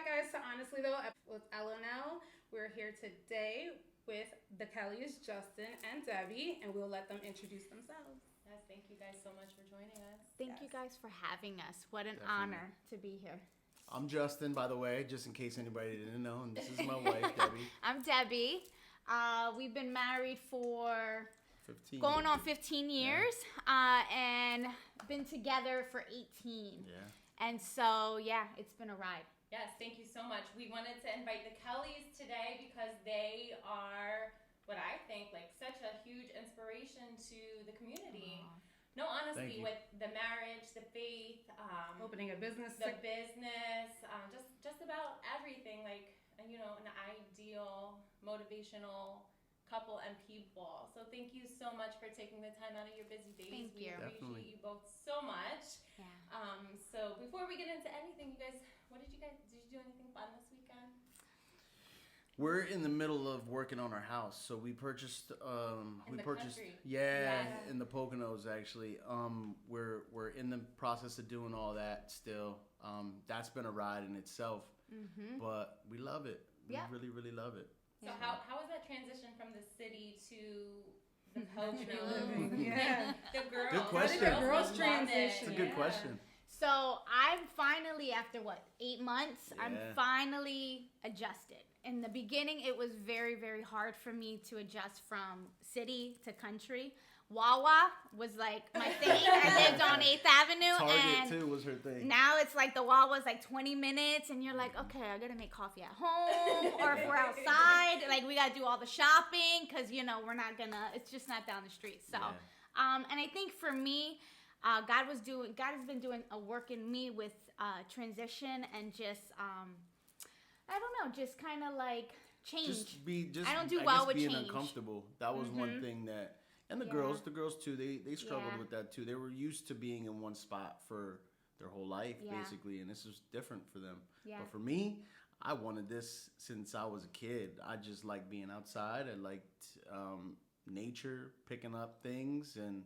guys, to Honestly Though with LNL. We're here today with the Kellys, Justin and Debbie, and we'll let them introduce themselves. Yes, thank you guys so much for joining us. Thank you guys for having us. What an Definitely. honor to be here. I'm Justin, by the way, just in case anybody didn't know, and this is my wife, Debbie. I'm Debbie. We've been married for 15. going on 15 years, and been together for 18. Yeah. And so, yeah, it's been a ride. Yes, thank you so much. We wanted to invite the Kellys today because they are what I think like such a huge inspiration to the community. Aww. No, honestly, Thank you. with the marriage, the faith, Opening a business. the business, just about everything. Like an ideal, motivational couple and people. So thank you so much for taking the time out of your busy days. Thank We you. appreciate Definitely. you both so much. Yeah. So before we get into anything, you guys, did you do anything fun this weekend? We're in the middle of working on our house, so we purchased. In the country. Yeah, Yeah. in the Poconos actually. We're in the process of doing all that still. That's been a ride in itself, Mm-hmm. but we love it. We Yeah. really, really love it. So Yeah. how was that transition from the city to the Country Poconos? living, yeah. The girls. Good question. The Girls love transition. it. It's a good Yeah. question. So I'm finally, after 8 months, I'm Yeah. finally adjusted. In the beginning, it was very, very hard for me to adjust from city to country. Wawa was like my thing. I lived on 8th Avenue, Target and too was her thing. now it's like the Wawa's like 20 minutes, and you're like, okay, I gotta make coffee at home, or if we're outside, like we gotta do all the shopping, cause we're not gonna. It's just not down the street. So, Yeah. and I think for me, God has been doing a work in me with transition and just I don't know, just kind of like change. Just I don't do I well guess with being change. uncomfortable. That was one Mhm. thing that, and the Yeah. girls too. They struggled Yeah. with that too. They were used to being in one spot for their whole life Yeah. basically, and this was different for them. Yeah. But for me, I wanted this since I was a kid. I just liked being outside. I liked nature, picking up things and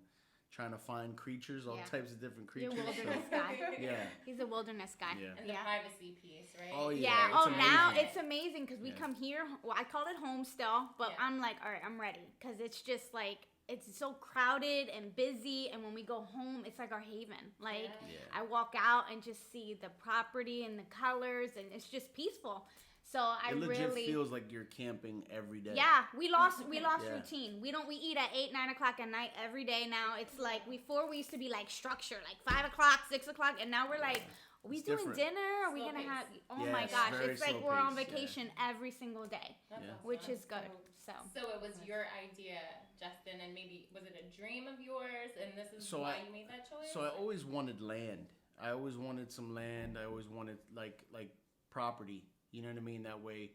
trying to find creatures, all Yeah. types of different You're a creatures. wilderness So, guy. yeah. He's a wilderness guy. Yeah. And the Yeah. privacy piece, right? Oh, yeah. Yeah. it's Oh, now amazing. it's amazing because we Yeah. come here. Well, I call it home still, but Yeah. I'm like, all right, I'm ready because it's just like it's so crowded and busy. And when we go home, it's like our haven. Like Yeah. Yeah. I walk out and just see the property and the colors, and it's just peaceful. So I It legit really feels like you're camping every day. Yeah, we lost Yeah. routine. We eat at 8, 9 o'clock at night every day now. It's like before we used to be like structured, like 5 o'clock, 6 o'clock, and now we're like, are we It's doing different. dinner? Are we Slow gonna pace. have? Oh Yeah, my it's gosh, very it's like slow we're on pace, yeah. vacation every single day, That's Yeah. awesome. which is good. So So it was your idea, Justin, and maybe was it a dream of yours? And this is So why I- you made that choice. So I always wanted land. I always wanted some land. I always wanted like property. You know what I mean? That way,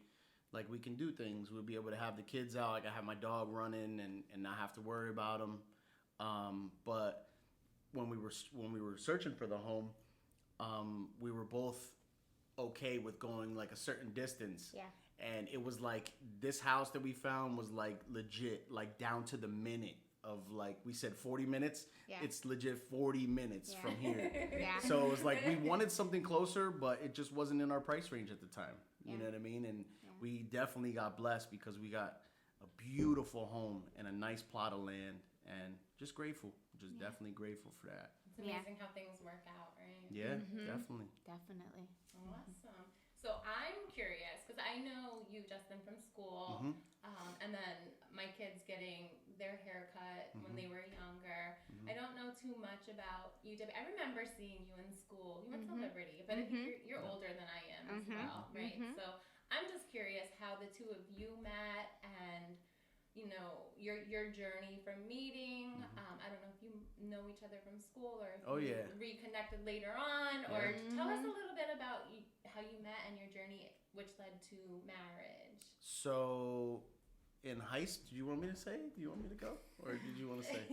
like we can do things. We'll be able to have the kids out. Like I have my dog running and not have to worry about them. But when we were searching for the home, we were both okay with going like a certain distance. yeah, And it was like this house that we found was like legit, like down to the minute of like we said 40 minutes. Yeah. It's legit 40 minutes Yeah. from here. yeah, So it was like we wanted something closer, but it just wasn't in our price range at the time. You Yeah. know what I mean? And Yeah. we definitely got blessed because we got a beautiful home and a nice plot of land, and just grateful. Just Yeah. definitely grateful for that. It's amazing how things work out, right? Yeah, Mhm. definitely. definitely. Awesome. So I'm curious because I know you, Justin, from school, Mhm. and then my kids getting their hair cut when Mhm. they were younger. Mhm. I don't know too much about you, Debbie. I remember seeing you in school. You went to Mhm. Liberty, but I think you're Yeah. older than I am as Mhm. well, right? Mhm. So I'm just curious how the two of you met and your journey from meeting. Mhm. I don't know if you know each other from school or if Oh, you yeah. reconnected later on, or Yeah. tell us a Mhm. little bit about how you met and your journey, which led to marriage. So in high school, do you want me to say? Do you want me to go? Or did you want to say?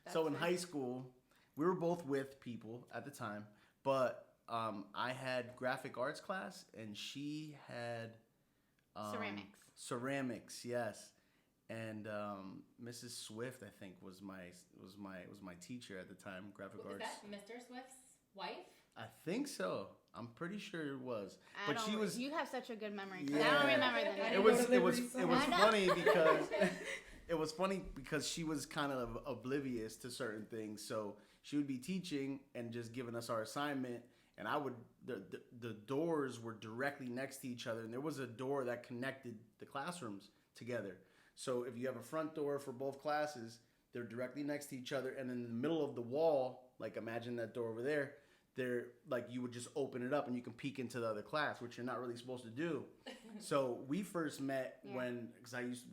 That's So in fine. high school, we were both with people at the time, but I had graphic arts class and she had Ceramics. Ceramics, yes. And Mrs. Swift, I think, was my teacher at the time, graphic Is arts. that Mr. Swift's wife? I think so. I'm pretty sure it was. I But don't she was. You have such a good memory. 'Cause Yeah. I don't remember the name. It was I know. funny because it was funny because she was kind of oblivious to certain things. So she would be teaching and just giving us our assignment, and the doors were directly next to each other, and there was a door that connected the classrooms together. So if you have a front door for both classes, they're directly next to each other, and in the middle of the wall, like imagine that door over there. They're like you would just open it up and you can peek into the other class, which you're not really supposed to do. So we first met when because I was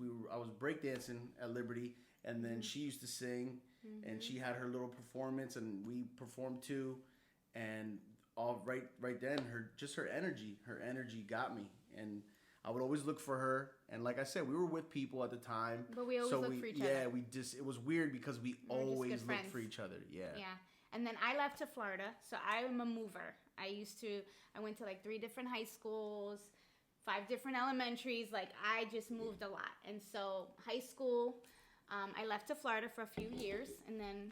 breakdancing at Liberty, and then she used to sing, and she had her little performance, and we performed too, and all right then her energy got me, and I would always look for her, and like I said, we were with people at the time, But we always looked for each other. Yeah, it was weird because we always looked friends. for each other. Yeah. And then I left to Florida, so I'm a mover. I went to like 3 different high schools, 5 different elementaries. Like I just moved a lot. And so high school, I left to Florida for a few years, and then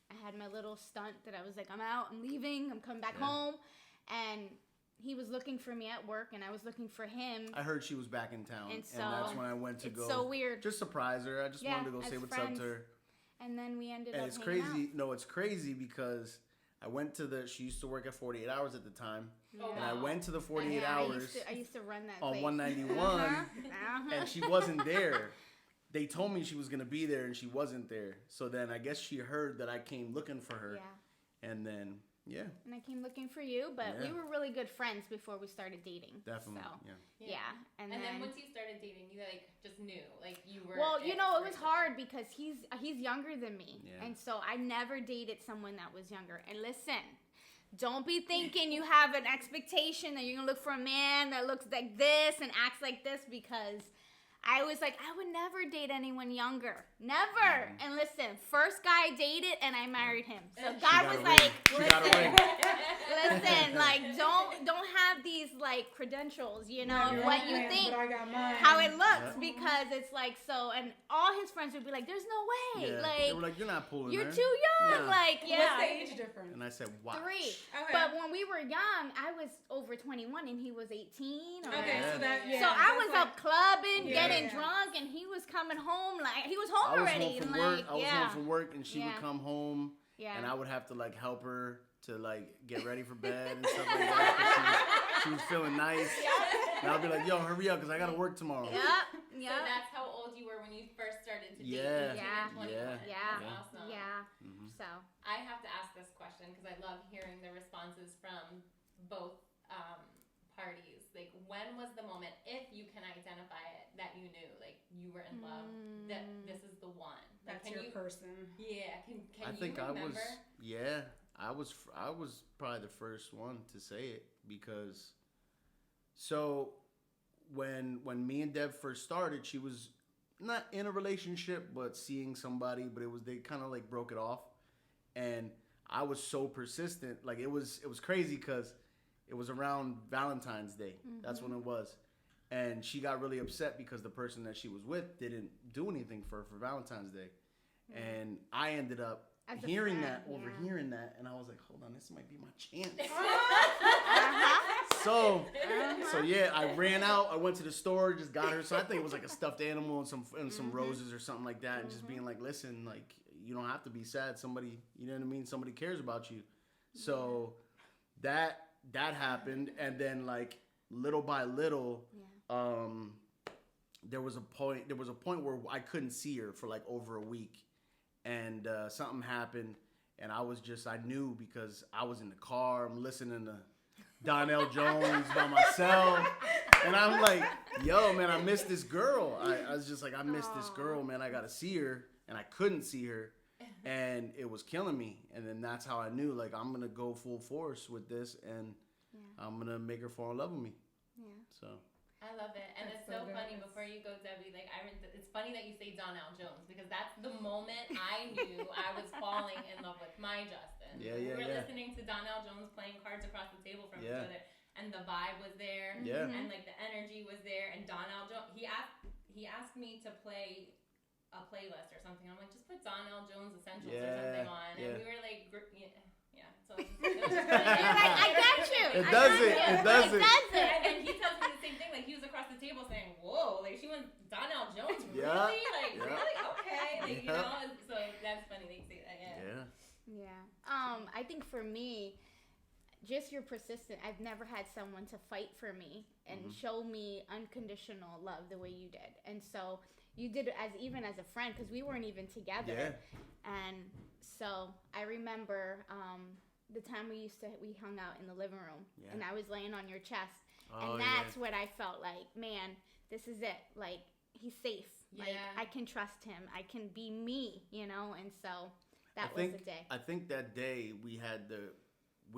I had my little stunt that I was like, I'm out, I'm leaving, I'm coming back home. And he was looking for me at work, and I was looking for him. I heard she was back in town, and that's when I went to go. It's so weird. Just surprise her. I just wanted to go say what's up to her. And then we ended up And it's hanging crazy. out. No, it's crazy because I went to she used to work at 48 Hours at the time. Oh, And wow. I went to the 48 Hours I used to run that on place. 191, and she wasn't there. They told me she was going to be there, and she wasn't there. So then I guess she heard that I came looking for her. Yeah. And then, And I came looking for you, but we were really good friends before we started dating. Definitely, So, Yeah. And then then once you started dating, you like just knew, like you were. well, you know, it was for hard because he's younger than me, Yeah. and so I never dated someone that was younger. And listen, don't be thinking you have an expectation that you're gonna look for a man that looks like this and acts like this, because I was like, I would never date anyone younger. Never. And listen, first guy I dated and I married him. So God was like, listen, like don't have these like credentials, you know, of what you think, how it looks, because it's like so. And all his friends would be like, "There's no way, they like were like, you're not pulling you're her. too young, Nah. like What's the age difference? And I said, watch. 3. Okay. But when we were young, I was over 21 and he was 18. Or Okay, Yeah. so that so I was like, up clubbing, Yeah. getting drunk, and he was coming home like he was home I was already. home from and, work. like, I was home from work, and she would come home, Yeah. and I would have to like help her to like get ready for bed and stuff like that. 'Cause she was feeling nice, and I'd be like, "Yo, hurry up, 'cause I gotta work tomorrow." Yep. So that's how old you were when you first started to date. Yeah. 18 Yeah. and 21. Yeah. That's awesome. Yeah. Mhm. So I have to ask this question because I love hearing the responses from both parties. Like, when was the moment, if you can identify it, that you knew, like, you were in love, that this is the one? Like, that's your person. Yeah. Can I you think remember? I was probably the first one to say it, because so when me and Deb first started, she was not in a relationship but seeing somebody, but they kind of like broke it off, and I was so persistent. Like it was crazy because it was around Valentine's Day. That's when it was. And she got really upset because the person that she was with didn't do anything for her for Valentine's Day. And I ended up As a hearing friend, that, overhearing that, and I was like, hold on, this might be my chance. uh-huh. So yeah, I ran out. I went to the store, just got her. So I think it was like a stuffed animal and some roses or something like that, and just being like, listen, like you don't have to be sad. Somebody, you know what I mean? Somebody cares about you. So that happened, and then like little by little, there was a point where I couldn't see her for like over a week, and something happened, and I knew because I was in the car, I'm listening to Donnell Jones by myself, and I'm like, yo, man, I miss this girl. I was just like, I miss this girl, man. I gotta see her, and I couldn't see her, and it was killing me. And then that's how I knew, like, I'm gonna go full force with this, and I'm gonna make her fall in love with me. Yeah. So. I love it, and That's it's so so good. funny. Before you go, Debbie, like it's funny that you say Donnell Jones, because that's the moment I knew I was falling in love with my Justin. Yeah, we yeah, were yeah. listening to Donnell Jones playing cards across the table from each Yeah. other, and the vibe was there, Yeah. and like the energy was there. And Donnell Jones, he asked me to play a playlist or something. I'm like, just put Donnell Jones Essentials or something on, and we were like, Yeah. So it was just You're like, I got you. It I doesn't. got you. It doesn't. And then he tells me the same thing. Like he was across the table saying, "Whoa, like she went Donnell Jones, really? Yeah. Like Yeah. really? Okay, like you Yeah. know." And so that's funny that you say that. Yeah. Yeah. I think for me, just your persistence. I've never had someone to fight for me and show me unconditional love the way you did. And so you did it even as a friend, because we weren't even together. Yeah. And so I remember the time we hung out in the living room, and I was laying on your chest, and that's what I felt like, man, this is it. Like, he's safe. Yeah. Like, I can trust him. I can be me, you know? And so that was the day. I think that day we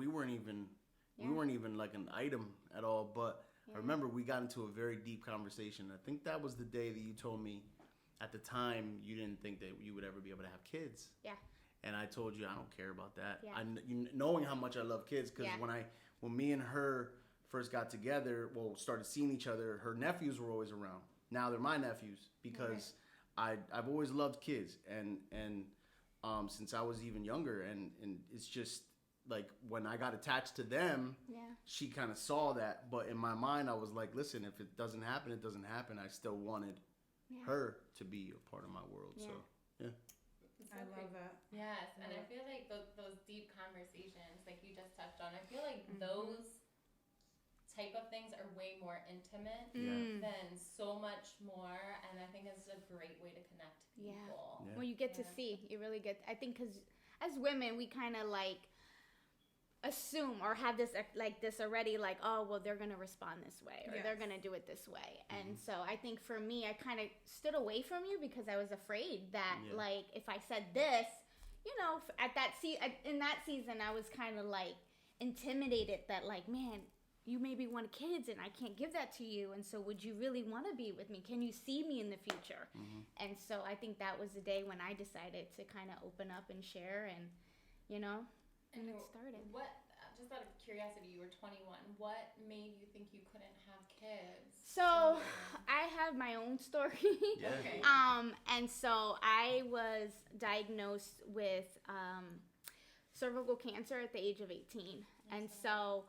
weren't even like an item at all, but I remember we got into a very deep conversation. I think that was the day that you told me at the time you didn't think that you would ever be able to have kids. Yeah. And I told you I don't care about that. Yeah. Knowing how much I love kids, because when me and her first got together, started seeing each other, her nephews were always around. Now they're my nephews, because I've always loved kids, and since I was even younger, and it's just like when I got attached to them, she kind of saw that. But in my mind, I was like, listen, if it doesn't happen, it doesn't happen. I still wanted her to be a part of my world. So yeah. I love that. Yes, and I feel like those deep conversations, like you just touched on, I feel like those type of things are way more intimate than so much more, and I think it's a great way to connect people. Yeah. Well, you get to see. You really get. I think because as women, we kind of like assume or have this already, like, oh, well, they're gonna respond this way, or they're gonna do it this way. And so I think for me, I kind of stood away from you because I was afraid that like if I said this, you know, in that season, I was kind of like intimidated that like, man, you maybe want kids and I can't give that to you, and so would you really want to be with me? Can you see me in the future? And so I think that was the day when I decided to kind of open up and share, and you know. And it started. What, just out of curiosity, you were 21. What made you think you couldn't have kids? So I have my own story. Okay. And so I was diagnosed with cervical cancer at the age of 18. And so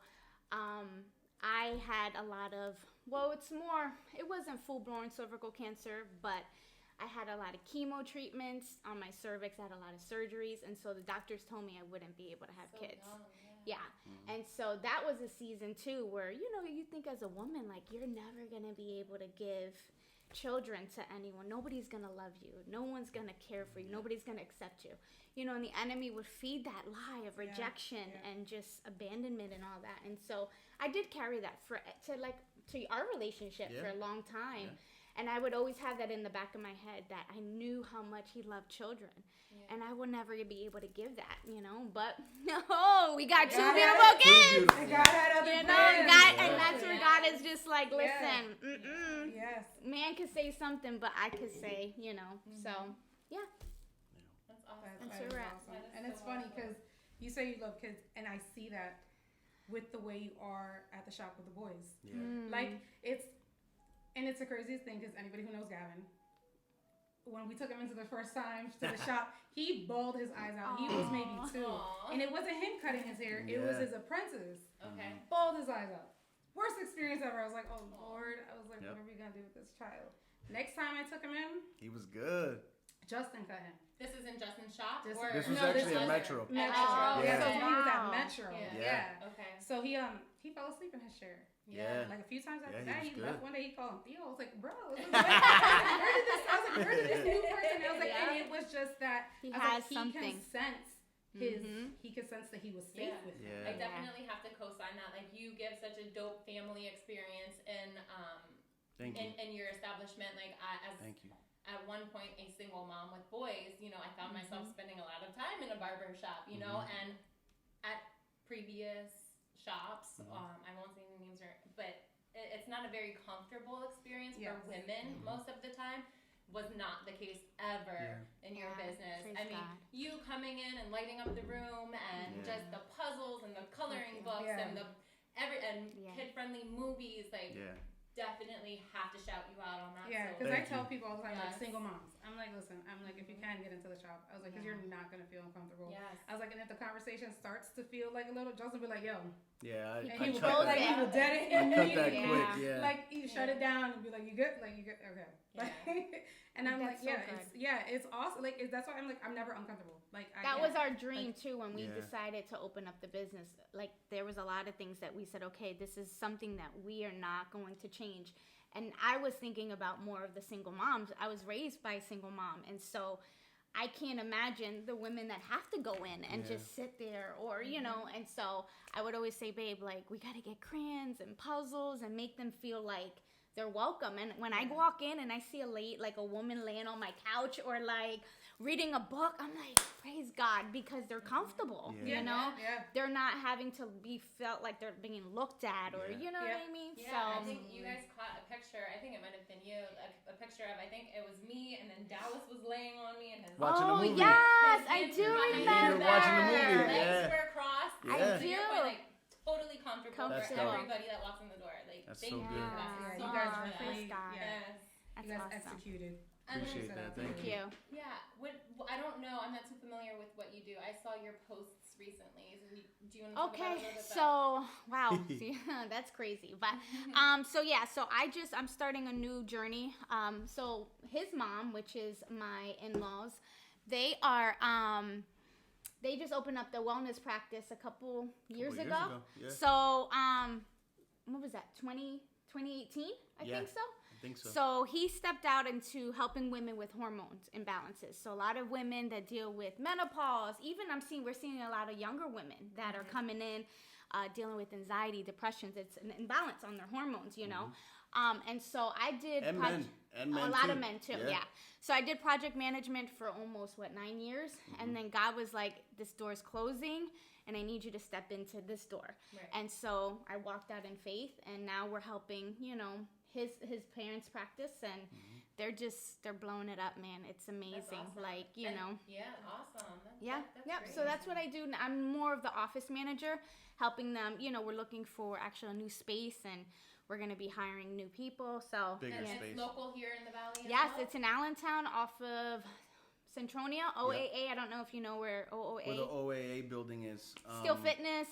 I had a lot of, it wasn't full-blown cervical cancer, but I had a lot of chemo treatments on my cervix. I had a lot of surgeries. And so the doctors told me I wouldn't be able to have kids. Young, yeah. And so that was a season too where, you know, you think as a woman, like, you're never going to be able to give children to anyone. Nobody's going to love you. No one's going to care for you. Nobody's going to accept you. You know, and the enemy would feed that lie of rejection and just abandonment and all that. And so I did carry that to our relationship for a long time. Yeah. And I would always have that in the back of my head, that I knew how much he loved children. Yeah. And I would never be able to give that, you know. But, we got two beautiful kids. God had other plans. And that's where God is just like, listen, yes. Man could say something, but I could say, you know. So, yeah. That's awesome. That's where we're at. Awesome. And it's funny because you say you love kids, and I see that with the way you are at the shop with the boys. Yeah. Like, it's the craziest thing, because anybody who knows Gavin, when we took him into the first time to the shop, he bawled his eyes out. He was maybe 2. And it wasn't him cutting his hair. It was his apprentice. Okay. Bawled his eyes out. Worst experience ever. I was like, oh, Lord. I was like, what are we going to do with this child? Next time I took him in, he was good. Justin cut him. This is in Justin's shop? This was actually a Metro. Metro. Yeah. So he was at Metro. Yeah. Okay. So he fell asleep in his chair. Yeah. Like a few times after that, he good. left one day. He called him Theo. I was like, bro, where did this new person? I was like, and it was just that he has something. He can sense he could sense that he was safe with him. I definitely have to co-sign that. Like, you give such a dope family experience in your establishment. Like, thank you. At one point, a single mom with boys, you know, I found myself spending a lot of time in a barbershop, you know, and at previous shops, I won't say any names, but it's not a very comfortable experience for women most of the time. Was not the case ever in your business. I mean, you coming in and lighting up the room, and just the puzzles and the coloring books and the kid-friendly movies, like definitely have to shout you out on that. Yeah, So because I Thank tell you. people all the time, like Yes. single moms. I'm like, listen, I'm like, if you can get into the shop, I was like, because you're not gonna feel uncomfortable. Yes. I was like, and if the conversation starts to feel like a little, Joseph will be like, yo, Yeah, He and I he will cut go controls that. like, it. he will dead it. I cut that Yeah. quick. Yeah. Like you shut it down and be like, you good? Like you good? Okay. Like, and I'm That's like, so it's awesome. Like that's why I'm like, I'm never uncomfortable. Like That was our dream too when we Yeah. decided to open up the business. Like there was a lot of things that we said, okay, this is something that we are not going to change. And I was thinking about more of the single moms. I was raised by a single mom, and so I can't imagine the women that have to go in and just sit there or, you know, and so I would always say, babe, like, we got to get crayons and puzzles and make them feel like they're welcome. And when I walk in and I see a woman laying on my couch or like reading a book, I'm like, praise God, because they're comfortable, you know? Yeah. They're not having to be felt like they're being looked at or, you know what I mean? Yeah, So I think you guys caught a picture. I think it might have been you. A picture of, I think it was me, and then Dallas was laying on me, and his Watching the movie. yes, his I hands do were behind remember. his watching the back, movie, legs yeah. were crossed. Yeah. I So you're do. like totally comfortable for That's dope. everybody that walks in the door. Like, That's thank so you good. guys Yeah, so you much guys for definitely, that. God. Yes. That's you guys awesome. executed. Appreciate that. Thank Thank you. you. Yeah. I don't know. I'm not too familiar with what you do. I saw your posts recently. Do you want to talk about Okay, it a little bit? so wow, see, that's crazy. But so I'm starting a new journey. So his mom, which is my in-laws, they are they just opened up the wellness practice a couple years ago. Yeah. So what was that? 2018, I Yeah. think so. I think so. So he stepped out into helping women with hormones imbalances. So a lot of women that deal with menopause, even we're seeing a lot of younger women that are coming in dealing with anxiety, depressions. It's an imbalance on their hormones, you know. And so I did And men a lot too. of men too, yeah. So I did project management for almost 9 years, and then God was like, "This door's closing, and I need you to step into this door." Right. And so I walked out in faith, and now we're helping, you know, his parents practice, and they're blowing it up, man. It's amazing, awesome. like you know. Yeah, awesome. That's great. So that's what I do. I'm more of the office manager, helping them. You know, we're looking for actually a new space, and we're going to be hiring new people. So Bigger And space. it's local here in the valley. as yes, well? it's in Allentown, off of Centronia, OAA. I don't know if you know where OOA. Where the OAA building is. Still Fitness.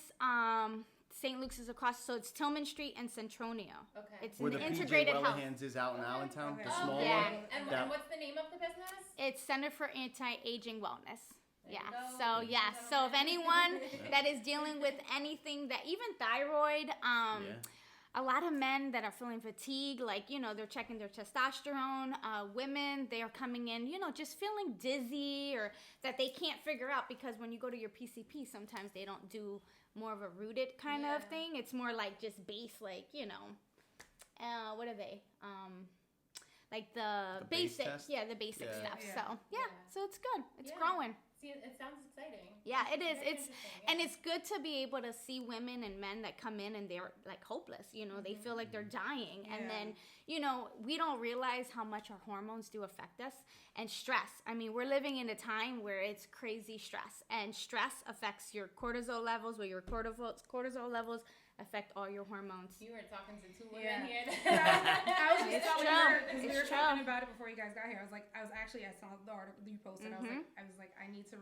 St. Luke's is across, so it's Tillman Street and Centronia. Okay. It's Where an the integrated PJ health. Wellahans is out in Allentown, Okay. the Oh, small yeah. one. And That- what's the name of the business? It's Center for Anti-Aging Wellness. There you Yeah. go, So ladies yeah. and So if gentlemen. anyone that is dealing with anything that even thyroid, Yeah. a lot of men that are feeling fatigue, like, you know, they're checking their testosterone. Women, they are coming in, you know, just feeling dizzy or that they can't figure out, because when you go to your PCP, sometimes they don't do more of a rooted kind of Yeah. thing. It's more like just base, like, you know, what are they? Like the base basic, test? yeah, the basic Yeah. stuff. Yeah. So yeah, so it's good. It's Yeah. growing. See, it sounds exciting. Yeah, it is. Very It's interesting, and yeah. it's good to be able to see women and men that come in and they're like hopeless. You know, they feel like they're dying, and Yeah. then you know we don't realize how much our hormones do affect us, and stress. I mean, we're living in a time where it's crazy stress, and stress affects your cortisol levels. Where your cortisol levels affect all your hormones. You were talking to two Yeah. women here. I was just It's telling true. her, because we It's were true. talking about it before you guys got here. I was actually, I saw the article you posted. I was like, I need to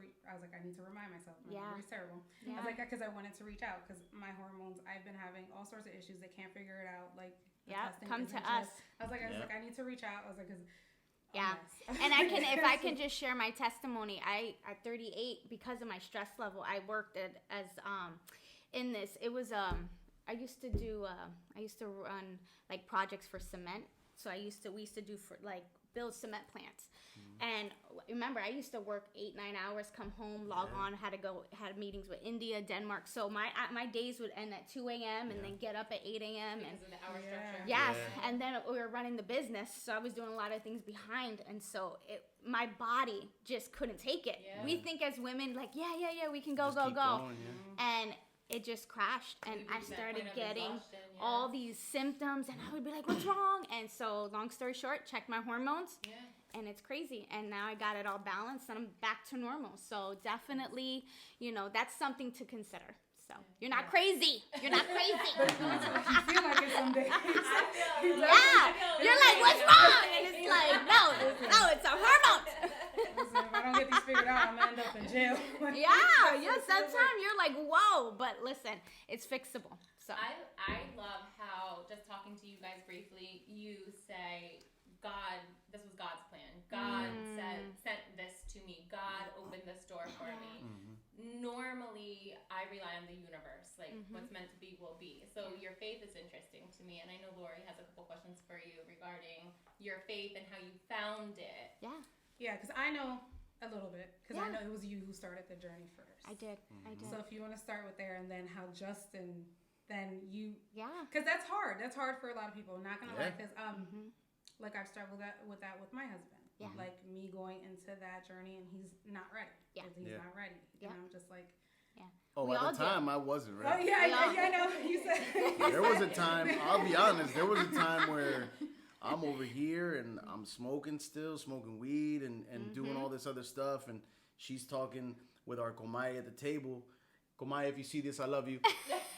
remind myself. My Yeah. memory's terrible. I Yeah. was like, because I wanted to reach out, because my hormones, I've been having all sorts of issues. They can't figure it out. Like, the Yeah, testing come isn't to us. just- I was like, I need to reach out. I was like, because Yeah. And I can, if I can just share my testimony, at 38, because of my stress level, I worked as in this. It was I used to run like projects for cement. So we used to do for like build cement plants. And remember, I used to work 8-9 hours, come home, log on, had meetings with India, Denmark. So my days would end at 2 a.m. and then get up at 8 a.m. and Because of the hour structure. yes, Yeah. and then we were running the business, so I was doing a lot of things behind, and so my body just couldn't take it. Yeah. We think as women, like, yeah, we can go, Just go, keep go, going, yeah. and it just crashed, and You I reach that started point of getting exhaustion, yeah. all these symptoms, and I would be like, what's wrong? And so, long story short, checked my hormones, Yeah. and it's crazy, and now I got it all balanced, and I'm back to normal. So definitely, you know, that's something to consider. So you're not crazy. You're not crazy. You feel like it some days. Yeah. You're like, what's wrong? And it's like, no, it's a hormone. Listen, if I don't get these figured out, I'm gonna end up in jail. Yeah. Sometimes you're like, whoa, but listen, it's fixable. So I love how, just talking to you guys briefly, you say, God, this was God's plan. God sent this to me. God opened this door for me. Normally, I rely on the universe. Like, what's meant to be will be. So your faith is interesting to me. And I know Lori has a couple questions for you regarding your faith and how you found it. Yeah. Yeah, because I know a little bit. Because I know it was you who started the journey first. I did. So if you want to start with there, and then how Justin, then you... Yeah. Because that's hard. That's hard for a lot of people. Not going to lie. Because like I've struggled with that with my husband. Yeah. Like me going into that journey and he's not ready. Yeah. He's not ready. Yeah. And I'm just like... Oh, We all at the time, I wasn't Oh, ready. yeah, I know. You said... There was a time, I'll be honest, there was a time where I'm over here and I'm smoking weed and doing all this other stuff. And she's talking with our Komai at the table. Komai, if you see this, I love you.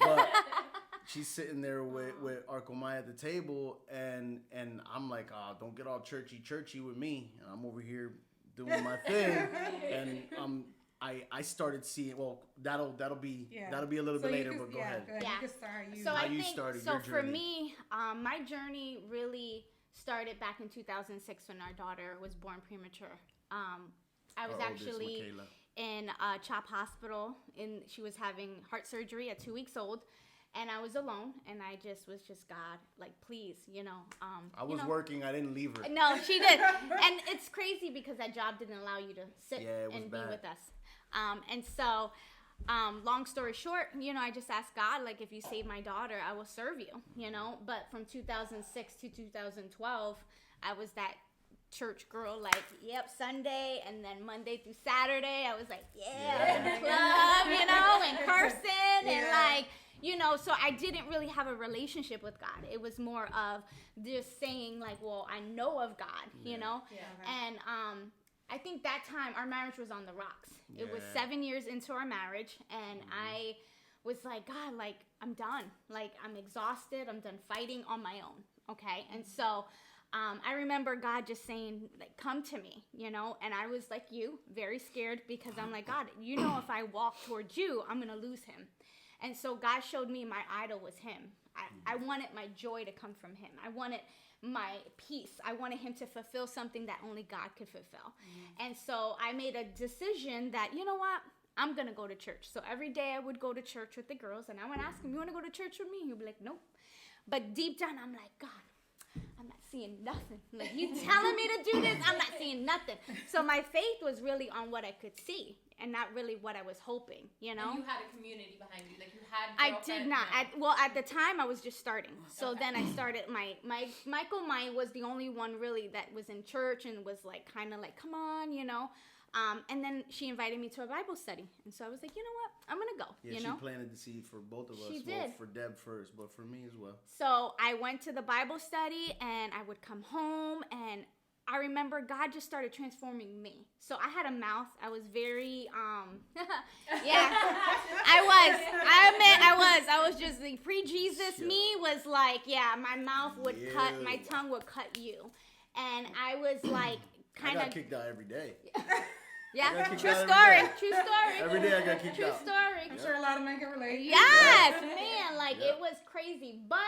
But she's sitting there with our Komai at the table. And I'm like, oh, don't get all churchy with me. And I'm over here doing my thing. And I started seeing. Well, that'll be a little bit later. But go ahead. You can start. So How I you think started so. your For journey. me, my journey really started back in 2006 when our daughter was born premature. I was actually in CHOP Hospital, and she was having heart surgery at 2 weeks old. And I was alone, and I was just God, like, please, I was working. I didn't leave her. No, she did. And it's crazy because that job didn't allow you to sit and be with us. And so, long story short, I just asked God, like, if you save my daughter, I will serve you, But from 2006 to 2012, I was that church girl, like, yep, Sunday, and then Monday through Saturday, I was like, in the club, and cursing, and like, so I didn't really have a relationship with God. It was more of just saying, like, well, I know of God, and I think that time our marriage was on the rocks. Yeah. It was 7 years into our marriage, and I was like, God, like, I'm done. Like, I'm exhausted. I'm done fighting on my own, okay? And so I remember God just saying, like, come to me, and I was like you, very scared because I'm like, God, if I walk towards you, I'm going to lose him. And so God showed me my idol was him. I wanted my joy to come from him. I wanted my peace. I wanted him to fulfill something that only God could fulfill. And so I made a decision that, you know what? I'm going to go to church. So every day I would go to church with the girls, and I would ask him, you want to go to church with me? He'd be like, nope. But deep down, I'm like, God, I'm not seeing nothing. Like, you telling me to do this? I'm not seeing nothing. So my faith was really on what I could see and not really what I was hoping, And you had a community behind you. Like, you had I did not. At the time, I was just starting. So then I started my Michael Mai was the only one really that was in church and was like, kind of like, come on, and then she invited me to a Bible study. And so I was like, you know what? I'm going to go, Yeah, she planted the seed for both of us. She well, did. For Deb first, but for me as well. So I went to the Bible study, and I would come home, and I remember God just started transforming me. So I had a mouth. I was very, I was just the pre-Jesus me was like, my mouth would cut, my tongue would cut you. And I was like, I got kicked out every day. Yeah, true story. Every day I got kicked out. True story. I'm sure a lot of men can relate. Yes, man, like it was crazy. But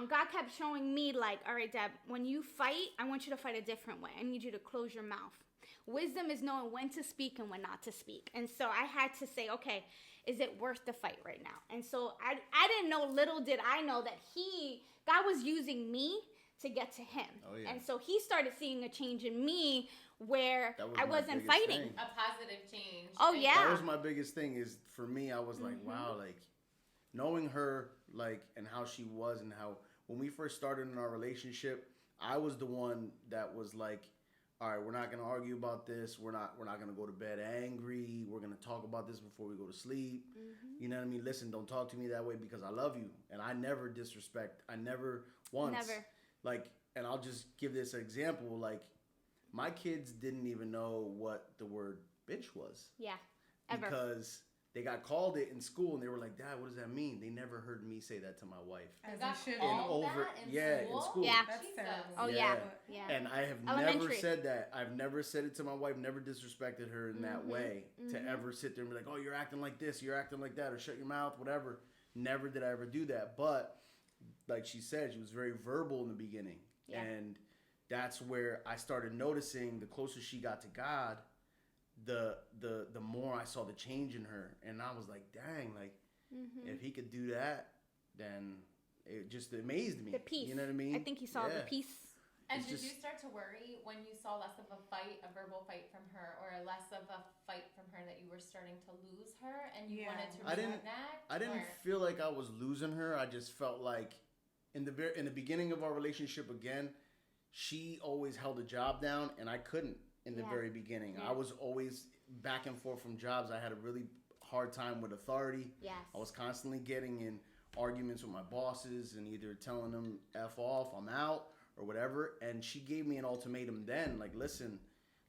God kept showing me, like, all right, Deb, when you fight, I want you to fight a different way. I need you to close your mouth. Wisdom is knowing when to speak and when not to speak. And so I had to say, okay, is it worth the fight right now? And so I didn't know, little did I know that God was using me to get to him. Oh, yeah. And so he started seeing a change in me where I wasn't fighting. Thing. A positive change. Oh, yeah. That was my biggest thing is for me, I was like, wow, like knowing her, like, and how she was and how when we first started in our relationship, I was the one that was like, all right, we're not going to argue about this. We're not going to go to bed angry. We're going to talk about this before we go to sleep. Mm-hmm. You know what I mean? Listen, don't talk to me that way because I love you. And I never disrespect. I never once. Never. Like, and I'll just give this example. Like, my kids didn't even know what the word bitch was. Yeah, ever. Because they got called it in school, and they were like, Dad, what does that mean? They never heard me say that to my wife. As got you should. called And over, that in yeah, school? in school. Yeah. That's Jesus. terrible. Oh yeah. And I have never Elementary. said that. I've never said it to my wife, never disrespected her in that way, to Mm-hmm. ever sit there and be like, oh, you're acting like this, you're acting like that, or shut your mouth, whatever. Never did I ever do that. But like she said, she was very verbal in the beginning. Yeah. And that's where I started noticing the closer she got to God, the more I saw the change in her. And I was like, dang, like, if he could do that, then it just amazed me. The peace. You know what I mean? I think he saw the peace. And It's did just- you start to worry when you saw less of a fight, a verbal fight from her, or less of a fight from her, that you were starting to lose her and you Yeah. wanted to I didn't- reconnect? I didn't feel like I was losing her. I just felt like in the beginning of our relationship again, she always held a job down and I couldn't in the Yeah. very beginning. Yeah. I was always back and forth from jobs. I had a really hard time with authority. Yes. I was constantly getting in arguments with my bosses and either telling them F off, I'm out, or whatever. And she gave me an ultimatum then, like, listen,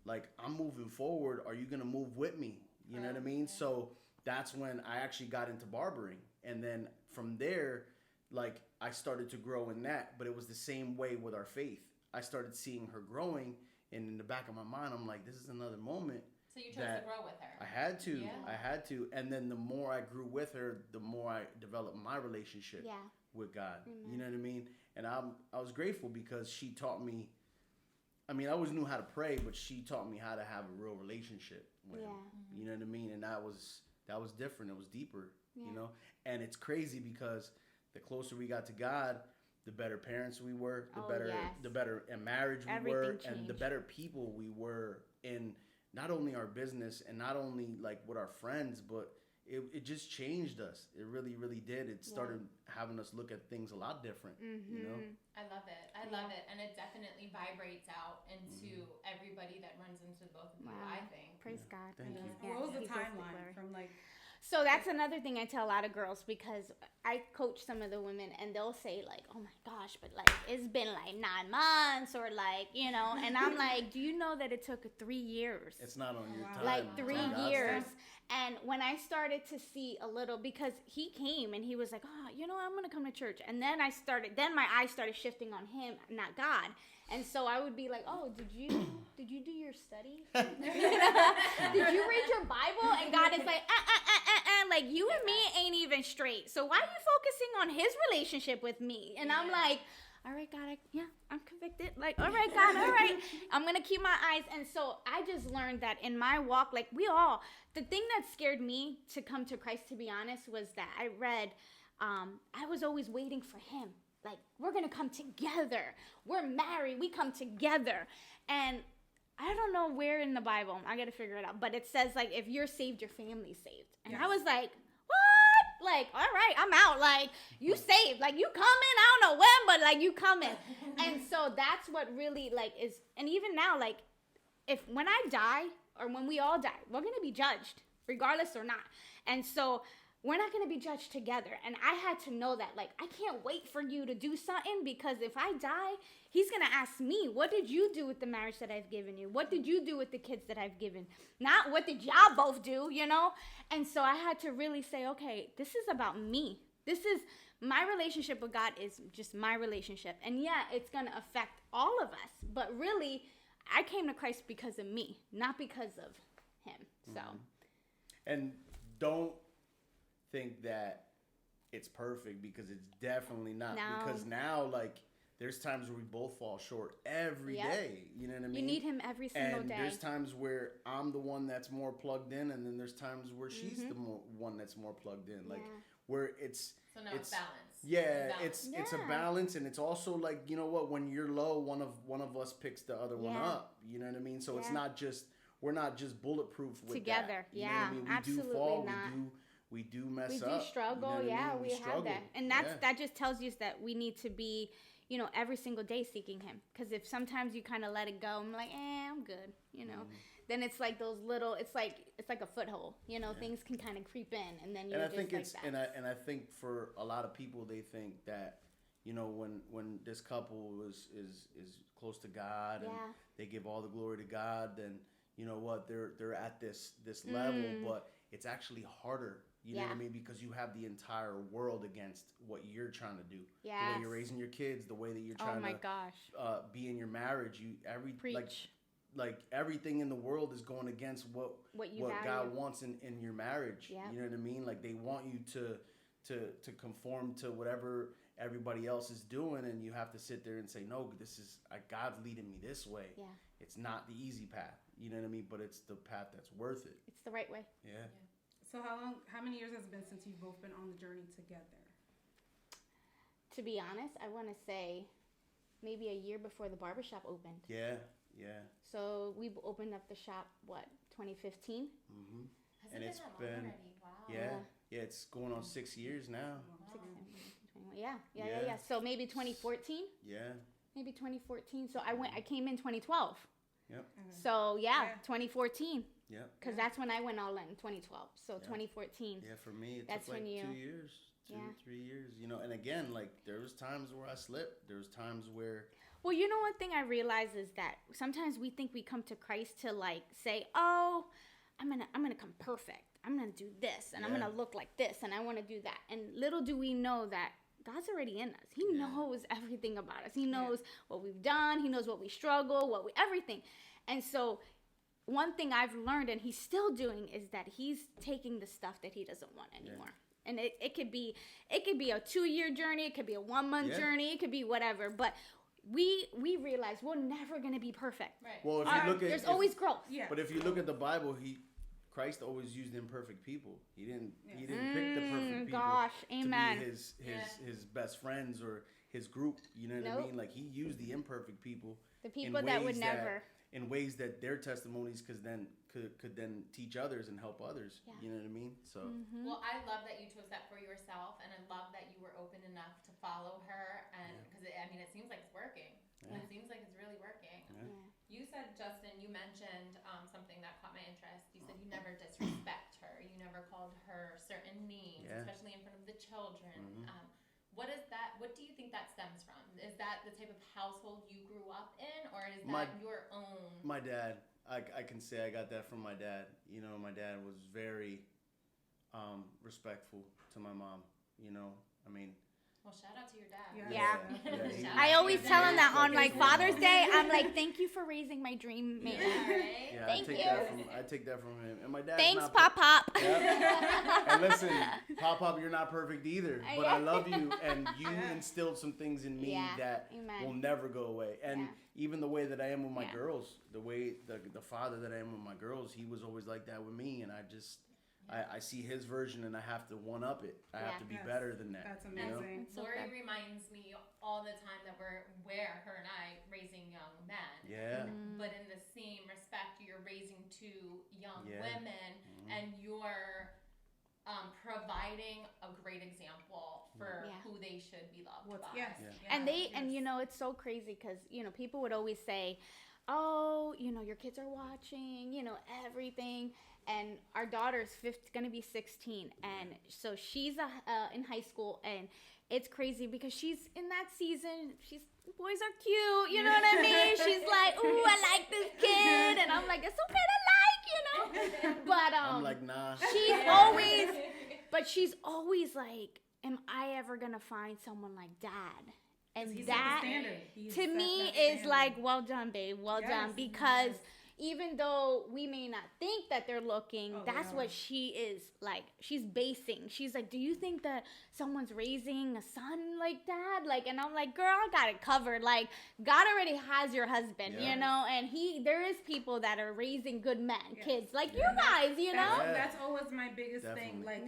like, I'm moving forward. Are you going to move with me? You know what I mean? Okay. So that's when I actually got into barbering. And then from there, like, I started to grow in that. But it was the same way with our faith. I started seeing her growing. And in the back of my mind, I'm like, this is another moment. So you chose that to grow with her. I had to. Yeah. I had to. And then the more I grew with her, the more I developed my relationship Yeah. with God. Amen. You know what I mean? And I was grateful because she taught me. I mean, I always knew how to pray, but she taught me how to have a real relationship with him. Yeah. You know what I mean? And that was different. It was deeper. Yeah. You know? And it's crazy because the closer we got to God, the better parents we were, Oh, yes. the better in marriage we Everything were, and the changed. better people we were in not only our business and not only like with our friends, but it just changed us. It really, really did. It started having us look at things a lot different. You know? I love it. I love it. And it definitely vibrates out into everybody that runs into both of you, Wow. I think. Praise God. Thank you. Yeah, What was the he goes to timeline glory. from like? So that's another thing I tell a lot of girls, because I coach some of the women and they'll say like, oh my gosh, but like it's been like 9 months or like, you know, and I'm like, do you know that it took 3 years? It's not on your Wow. time. Like it's 3 on God's years. time. And when I started to see a little, because he came and he was like, oh, you know, I'm going to come to church. And then then my eyes started shifting on him, not God. And so I would be like, oh, did you do your study? Did you read your Bible? And God is like, like you and me ain't even straight. So why are you focusing on his relationship with me? And I'm like, all right, God, I'm convicted. Like, all right, God, all right. I'm going to keep my eyes. And so I just learned that in my walk, like the thing that scared me to come to Christ, to be honest, was that I read, I was always waiting for him. Like, we're going to come together. We're married. We come together. And I don't know where in the Bible, I got to figure it out, but it says, like, if you're saved, your family's saved. And I was like, what? Like, all right, I'm out. Like, you saved. Like, you coming. I don't know when, but, like, you coming. And so that's what really, like, is, and even now, like, when I die, or when we all die, we're going to be judged, regardless or not. And so we're not going to be judged together. And I had to know that, like, I can't wait for you to do something, because if I die, he's going to ask me, what did you do with the marriage that I've given you? What did you do with the kids that I've given? Not what did y'all both do, you know? And so I had to really say, okay, this is about me. This is my relationship with God, is just my relationship. And yeah, it's going to affect all of us. But really, I came to Christ because of me, not because of him. So. And don't think that it's perfect, because it's definitely not. No. Because now, like, there's times where we both fall short every day. You know what I mean? You need him every single and day. there's times where I'm the one that's more plugged in, and then there's times where she's the one that's more plugged in. Like, where it's So now it's balance. yeah, Balance. it's a balance, and it's also like, you know what, when you're low, one of us picks the other one up. You know what I mean? So it's not just, we're not just bulletproof with together. that. You know Yeah, what I mean? We absolutely do fall, not. we do mess We up. do struggle, you know what I mean? we have struggle. that, and that just tells you that we need to be, you know, every single day seeking him. Because if sometimes you kind of let it go, I'm like, I'm good, you know. Then it's like those little, it's like a foothold, you know. Things can kind of creep in, and then you're and I just think like it's that. and I think for a lot of people, they think that, you know, when this couple is close to God and they give all the glory to God, then you know what, they're at this level. But it's actually harder. You know what I mean? Because you have the entire world against what you're trying to do. Yes. The way you're raising your kids, the way that you're trying to be in your marriage. Like everything in the world is going against what God wants in your marriage. Yep. You know what I mean? Like they want you to conform to whatever everybody else is doing, and you have to sit there and say, no, this is God's leading me this way. Yeah. It's not the easy path. You know what I mean? But it's the path that's worth it. It's the right way. Yeah. So how many years has it been since you've both been on the journey together? To be honest, I want to say maybe a year before the barbershop opened. Yeah. So we opened up the shop, 2015? Mm-hmm. Has it been that long already? Wow. Yeah, it's going on 6 years now. Wow. Yeah. So maybe 2014? Yeah. Maybe 2014. So I came in 2012. Yep. So 2014. Yep. Because that's when I went all in 2012. So 2014. Yeah, for me, That's took like 2 years. 3 years. You know, and again, like there was times where I slipped. There was times where. Well, you know, one thing I realize is that sometimes we think we come to Christ to like say, oh, I'm gonna come perfect. I'm gonna do this, and I'm gonna look like this, and I want to do that. And little do we know that God's already in us. He knows everything about us. He knows what we've done. He knows what we struggle, everything. And so one thing I've learned, and he's still doing, is that he's taking the stuff that he doesn't want anymore. Yeah. And it could be a 2-year journey. It could be a 1-month journey. It could be whatever. But we realize we're never going to be perfect. Right. Well, if you look at there's always growth. Yeah. But if you look at the Bible, Christ always used imperfect people. He didn't pick the perfect people. Gosh, amen. To be his best friends or his group. You know what I mean? Like he used the imperfect people. The people that would never. In ways that their testimonies could then teach others and help others. Yeah. You know what I mean? So. Mm-hmm. Well, I love that you chose that for yourself, and I love that you were open enough to follow her, and because it seems like it's working. Yeah. It seems like it's really working. Yeah. You said, Justin, you mentioned something that caught my interest. You said you never disrespect her. You never called her certain names, especially in front of the children. Mm-hmm. What is that? What do you think that stems from? Is that the type of household you grew up in, or is that your own? My dad. I can say I got that from my dad. You know, my dad was very respectful to my mom. You know, I mean. Well, shout out to your dad. Yeah. I always tell him that on like Father's Day. I'm like, thank you for raising my dream man. Right? Thank you. I take that from him. And my dad. Thanks, Pop Pop. And listen, Pop Pop, you're not perfect either, but I love you, and you instilled some things in me that will never go away. And even the way that I am with my girls, the way the father that I am with my girls, he was always like that with me, and I just. I see his version and I have to one up it. I have to be better than that. That's amazing. You know? Lori reminds me all the time that her and I, raising young men. Yeah. But in the same respect, you're raising 2 young women, and you're providing a great example for who they should be loved by. Yes. And and you know, it's so crazy because, you know, people would always say, oh, you know, your kids are watching, you know, everything. And our daughter's going to be 16. And so she's in high school. And it's crazy because she's in that season. Boys are cute. You know what I mean? She's like, ooh, I like this kid. And I'm like, it's okay to like, you know. But I'm like, nah. She's always like, am I ever going to find someone like Dad? And that, to me, is like, well done, babe. Well done. Because even though we may not think that they're looking, that's what she is like. She's basing. She's like, do you think that someone's raising a son like that? Like, and I'm like, girl, I got it covered. Like, God already has your husband, you know? And there is people that are raising good men, kids, like you guys, you know? That's always my biggest thing. Like,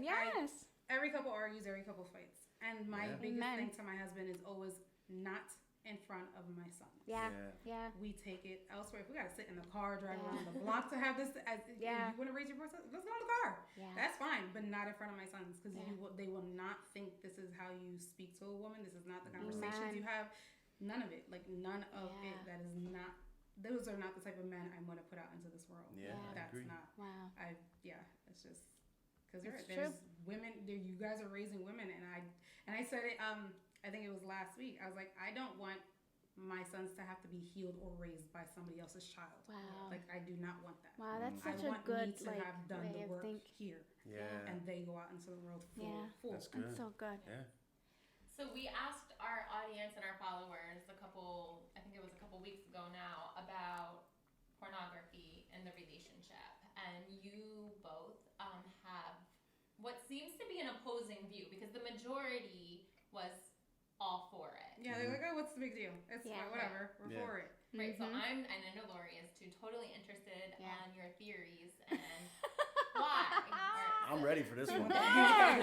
every couple argues, every couple fights. And my biggest thing to my husband is always not in front of my son. Yeah. We take it elsewhere. If we gotta sit in the car, drive around the block to have this, if you want to raise your voice, let's go in the car. Yeah. That's fine, but not in front of my sons, because they will not think this is how you speak to a woman. This is not the conversations you have. None of it. Like, none of it. That is not. Those are not the type of men I'm going to put out into this world. Yeah, that's not. Wow. It's just because there's women. You guys are raising women, and I said it. I think it was last week. I was like, I don't want my sons to have to be healed or raised by somebody else's child. Wow. Like, I do not want that. Wow, that's I such a want good me to have done way the of work think. here, Yeah. and they go out into the world full. That's good. That's so good. Yeah. So we asked our audience and our followers I think it was a couple weeks ago now, about pornography in the relationship, and you both have what seems to be an opposing view, because the majority was all for it. Yeah, they're like, oh, what's the big deal? It's whatever. We're for it. Right, so and I know Lori is too, totally interested on your theories and why. I'm ready for this one. Uh-huh.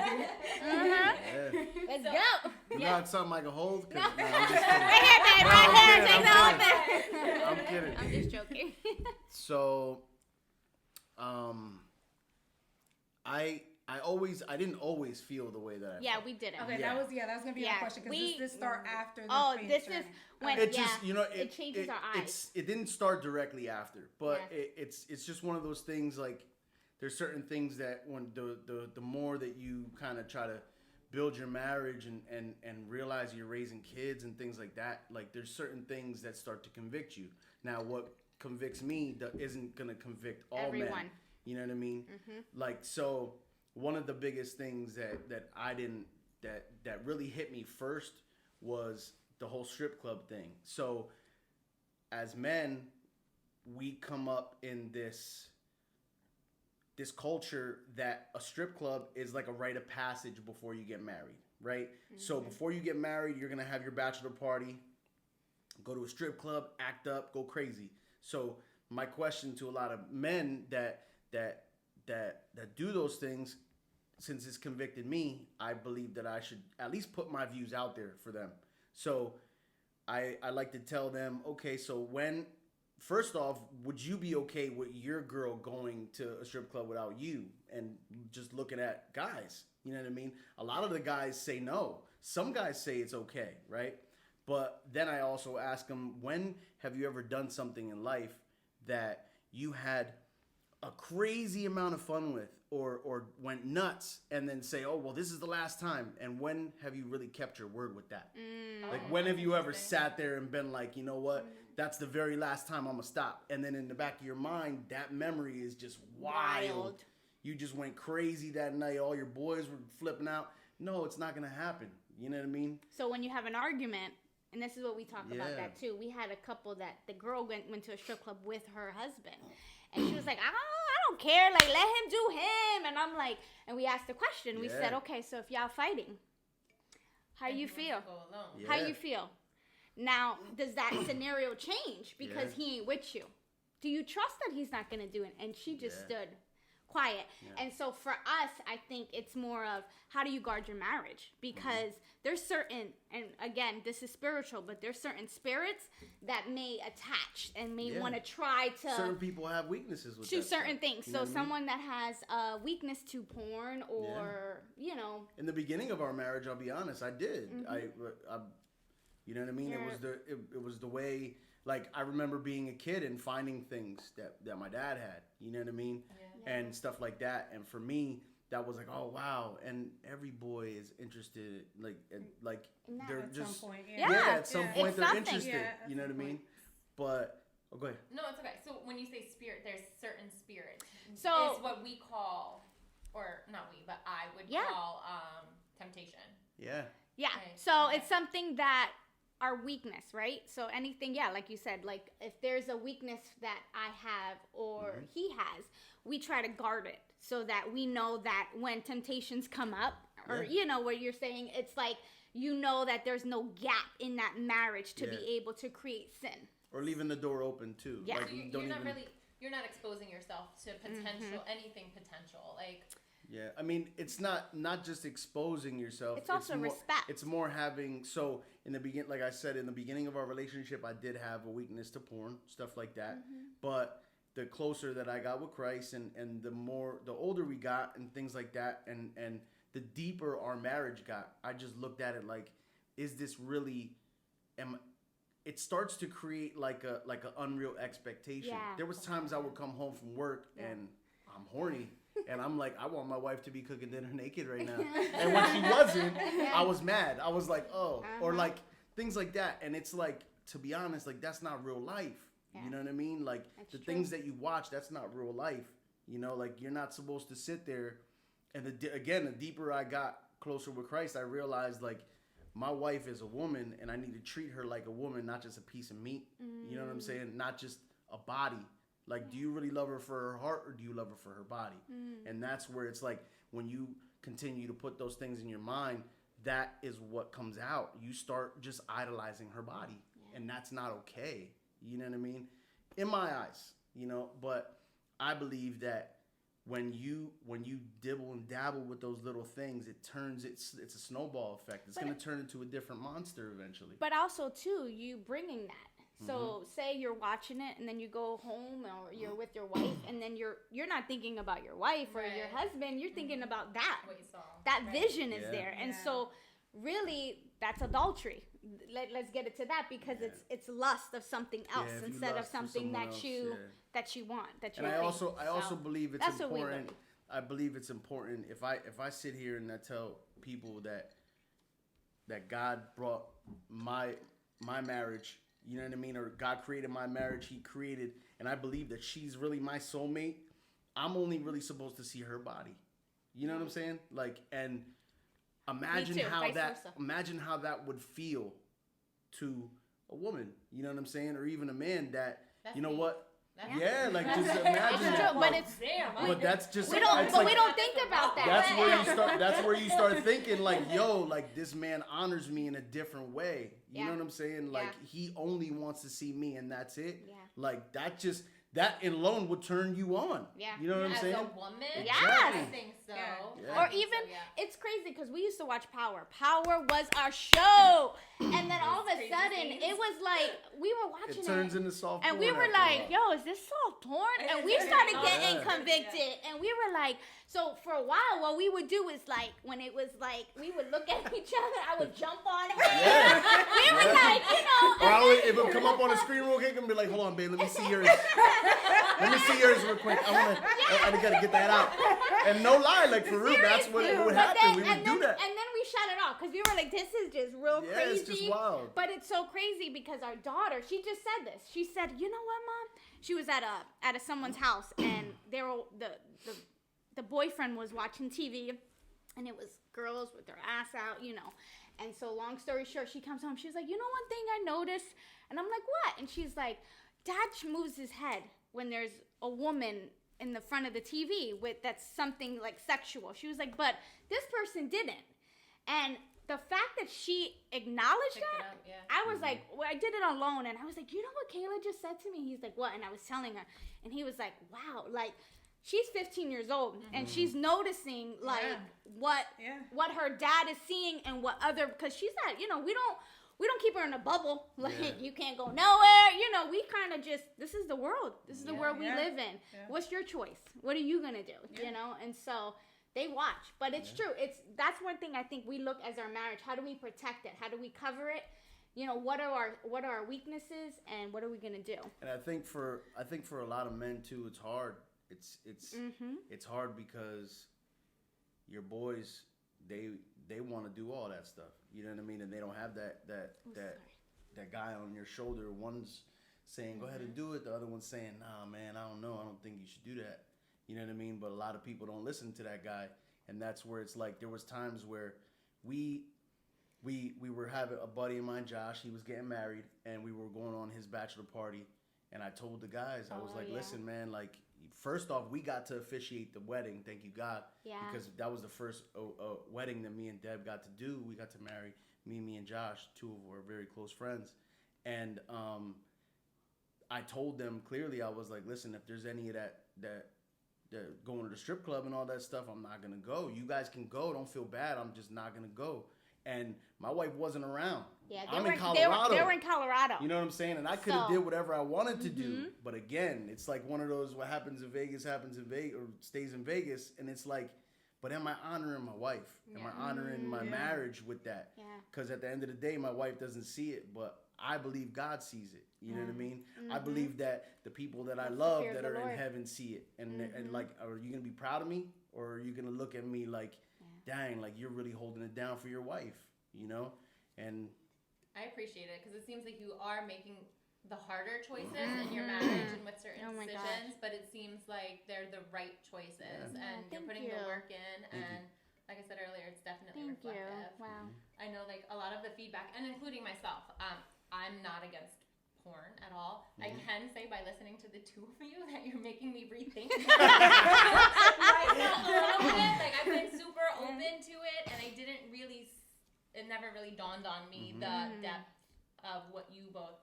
Yeah. Let's So- go. You got something I can hold? No. I'm just kidding. Right here, babe. No, Right I'm here. kidding, Take the I'm whole thing. I'm kidding. I'm just joking. So, I didn't always feel the way that I Yeah, felt. we didn't. Okay, Yeah. that was gonna be Yeah, our question, because we- this start after the Oh, faith this journey. is when It just, you know, it changes our eyes. It didn't start directly after, but Yeah. it's just one of those things. Like, there's certain things that when the more that you kind of try to build your marriage and realize you're raising kids and things like that, like, there's certain things that start to convict you. Now, what convicts me isn't gonna convict all Everyone. men. You know what I mean? Like, so one of the biggest things that I didn't that really hit me first was the whole strip club thing. So as men, we come up in this culture that a strip club is like a rite of passage before you get married, right? So before you get married, you're gonna have your bachelor party, go to a strip club, act up, go crazy. So my question to a lot of men that do those things, since it's convicted me, I believe that I should at least put my views out there for them. So I like to tell them, okay, so first off, would you be okay with your girl going to a strip club without you and just looking at guys? You know what I mean? A lot of the guys say no. Some guys say it's okay, right? But then I also ask them, when have you ever done something in life that you had a crazy amount of fun with or went nuts, and then say, oh, well, this is the last time? And when have you really kept your word with that? Like, when have you ever sat there and been like, you know what, that's the very last time I'm gonna stop? And then in the back of your mind, that memory is just wild. You just went crazy that night. All your boys were flipping out. No, it's not gonna happen. You know what I mean? So when you have an argument, and this is what we talk about Yeah. that too. We had a couple that the girl went to a strip club with her husband, and she was like, I don't care. Like, let him do him. And I'm like, and we asked the question. We Yeah. said, okay, so if y'all fighting, how you feel? Yeah. How you feel? Now, does that scenario change because he ain't with you? Do you trust that he's not going to do it? And she just stood quiet. Yeah. And so for us, I think it's more of, how do you guard your marriage? Because there's certain, and again, this is spiritual, but there's certain spirits that may attach and may want to try to... Certain people have weaknesses with to that certain stuff. things. You know So what I mean? someone that has a weakness to porn or, you know... In the beginning of our marriage, I'll be honest, I did. I you know what I mean? It was the way, like, I remember being a kid and finding things that my dad had. You know what I mean? Yeah. And stuff like that. And for me, that was like, oh wow! And every boy is interested, like they're At just some point, at some point It's they're something. interested. Yeah, at you know what I some mean? point. But go ahead. No, it's okay. So when you say spirit, there's certain spirits. So- it's what we call, or not we, but I would Yeah. call temptation. Yeah. Yeah. Okay. So it's something that our weakness, right? So anything, like you said, like if there's a weakness that I have or he has, we try to guard it so that we know that when temptations come up, or you know, where you're saying it's like, you know, that there's no gap in that marriage to be able to create sin. Or leaving the door open too. Yeah. Like, So you don't you're not even. really, you're not exposing yourself to potential, anything potential. Like, Yeah, I mean, it's not just exposing yourself. It's also more, respect. It's more having, so in the begin, like I said, in the beginning of our relationship, I did have a weakness to porn, stuff like that. But the closer that I got with Christ, and the older we got, and things like that, and the deeper our marriage got, I just looked at it like, is this really? It starts to create like a unreal expectation. Yeah. There was times I would come home from work and I'm horny. And I'm like, I want my wife to be cooking dinner naked right now. And when she wasn't, I was mad. I was like, oh. Or like things like that. And it's like, to be honest, like that's not real life. Yeah. You know what I mean? Like That's the true. things that you watch, that's not real life. You know, like you're not supposed to sit there. And the deeper I got closer with Christ, I realized like my wife is a woman, and I need to treat her like a woman, not just a piece of meat. You know what I'm saying? Not just a body. Like, do you really love her for her heart, or do you love her for her body? And that's where it's like when you continue to put those things in your mind, that is what comes out. You start just idolizing her body, and that's not okay. You know what I mean? In my eyes, you know, but I believe that when you dibble and dabble with those little things, it's a snowball effect. It's going to turn into a different monster eventually. But also too, you bringing that. So say you're watching it, and then you go home, or you're with your wife, and then you're not thinking about your wife or your husband. You're thinking about that. What you saw. That vision is there, and Yeah. so really that's adultery. Let's get it to that, because it's lust of something else if you instead of lust for something someone that else, that you want, that you And I also So, believe it's that's what we important. believe. I believe it's important if I sit here and I tell people that God brought my marriage, you know what I mean, or God created my marriage, He created, and I believe that she's really my soulmate. I'm only really supposed to see her body. You know what I'm saying? Like, and imagine Me too, how vice that versa. would feel to a woman. You know what I'm saying, or even a man that That's you know deep. what. That's Yeah, deep. like That's just deep. imagine It's that. true, but like, it's Damn, but that's just we don't it's but like, we don't think about that. that's where you start. That's where you start thinking like, yo, like this man honors me in a different way. You know what I'm saying? Like he only wants to see me, and that's it. Yeah. Like that alone would turn you on. Yeah. You know what I'm As saying? a woman, Yes. I think so. Yeah. Yeah. Or I think even, so, yeah. it's crazy because we used to watch Power. Power was our show. And then all of a Crazy sudden, things. it was like, we were watching It turns into soft and porn we were after a like, while. yo, is this soft porn? And Is we it? started Oh, getting yeah. convicted. And we were like, so for a while, what we would do is like, when it was like, we would look at each other, I would jump on it. Yeah. We were like, you know. Or I would, it would come up on the screen real quick and be like, hold on, babe, let me see yours. Let me see yours real quick. I gotta get that out. And no lie, like for real, that's what Seriously. would But happen. then- We would and do then, that. And then we shut it off because we were like, this is just real Yeah, crazy. it's just wild. But it's so crazy because our daughter, she just said this. She said, you know what, Mom? She was at someone's house, and they were the boyfriend was watching TV, and it was girls with their ass out, you know. And so long story short, she comes home. She's like, you know one thing I noticed? And I'm like, what? And she's like, Dad moves his head when there's a woman in the front of the TV that's something like sexual. She was like, but this person didn't. And the fact that she acknowledged Picked it that, up, yeah. I was like, well, I did it alone, and I was like, you know what Kayla just said to me? He's like, what? And I was telling her, and he was like, wow, like, she's 15 years old, and she's noticing, like, what her dad is seeing and what other, because she's not, you know, we don't keep her in a bubble. Like, you can't go nowhere. You know, we kind of just, this is the world. This is the world we live in. Yeah. What's your choice? What are you going to do? You know? And so they watch. But it's true. That's one thing I think we look as our marriage. How do we protect it? How do we cover it? You know, what are our weaknesses, and what are we going to do? And I think for a lot of men too, it's hard. It's hard because your boys, they want to do all that stuff. You know what I mean? And they don't have that guy on your shoulder. One's saying, go ahead and do it. The other one's saying, nah, man, I don't know. I don't think you should do that. You know what I mean? But a lot of people don't listen to that guy. And that's where it's like, there was times where we were having a buddy of mine, Josh, he was getting married, and we were going on his bachelor party. And I told the guys, I was like, listen, man, like, first off, we got to officiate the wedding, thank you God. Yeah. Because that was the first wedding that me and Deb got to do. We got to marry, me and Josh, two of our very close friends. And I told them clearly, I was like, listen, if there's any of that going to the strip club and all that stuff, I'm not going to go. You guys can go. Don't feel bad. I'm just not going to go. And my wife wasn't around. Yeah, I'm in Colorado. They were in Colorado. You know what I'm saying? And I could have did whatever I wanted to do. But again, it's like one of those, what happens in Vegas happens in Vegas, or stays in Vegas. And it's like, but am I honoring my wife? Am I honoring my marriage with that? Yeah. Because at the end of the day, my wife doesn't see it, but I believe God sees it. You know what I mean? I believe that the people that I love that are in heaven see it. And like, are you going to be proud of me? Or are you going to look at me like, dang, like you're really holding it down for your wife, you know? And I appreciate it because it seems like you are making the harder choices in your marriage and with certain decisions, but it seems like they're the right choices and you're putting the work in. And like I said earlier, it's definitely reflective. Wow. I know like a lot of the feedback, and including myself, I'm not against porn at all. I can say by listening to the two of you that you're making me rethink right now a little bit. Like I've been super open to it, and it never really dawned on me the depth of what you both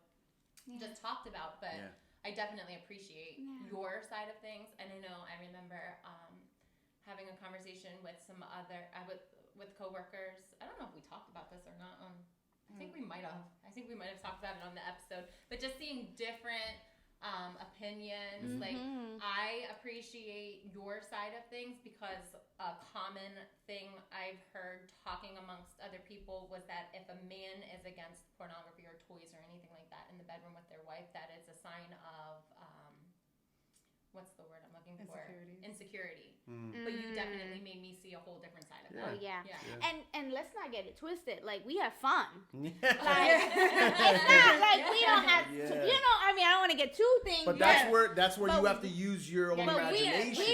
just talked about. But I definitely appreciate your side of things, and I know I remember having a conversation with some other with coworkers. I don't know if we talked about this or not. I think we might have. I think we might have talked about it on the episode. But just seeing different opinions, like I appreciate your side of things because a common thing I've heard talking amongst other people was that if a man is against pornography or toys or anything like that in the bedroom with their wife, that it's a sign of what's the word I'm looking for? Insecurity. But you definitely made me see a whole different side of that. Oh yeah. And let's not get it twisted. Like we have fun. Like it's not like we don't have to, I mean I don't want to get too things. But that's where you have to use your own imagination.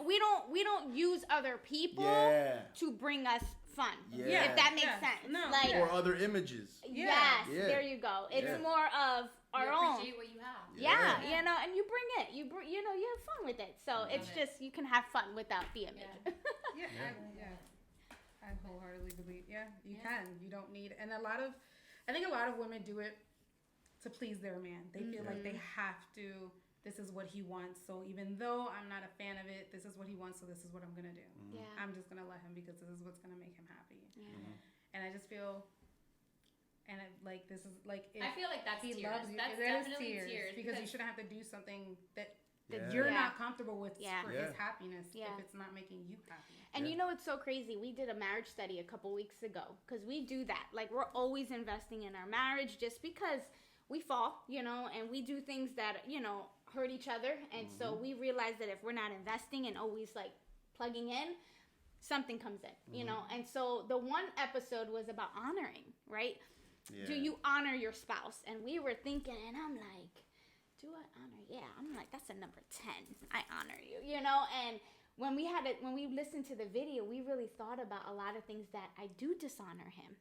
We don't use other people to bring us fun. If that makes sense. No. Like or other images. Yes, there you go. It's more of our own. Appreciate what you have. And you bring it. You have fun with it. So it's just you can have fun without the image. I wholeheartedly believe. You can. You don't need. And I think a lot of women do it to please their man. They feel like they have to. This is what he wants. So even though I'm not a fan of it, this is what he wants. So this is what I'm gonna do. I'm just gonna let him because this is what's gonna make him happy. And I just feel. And this is like if I feel like that's he tears. loves you. That's that definitely is tears because you shouldn't have to do something that you're not comfortable with for his happiness if it's not making you happy. And you know it's so crazy. We did a marriage study a couple weeks ago because we do that. Like we're always investing in our marriage just because we fall, and we do things that hurt each other. And so we realize that if we're not investing and always like plugging in, something comes in, And so the one episode was about honoring, right? Do you honor your spouse? And we were thinking, and I'm like, do I honor? Yeah, I'm like, that's a number 10. I honor you, And when we listened to the video, we really thought about a lot of things that I do dishonor him,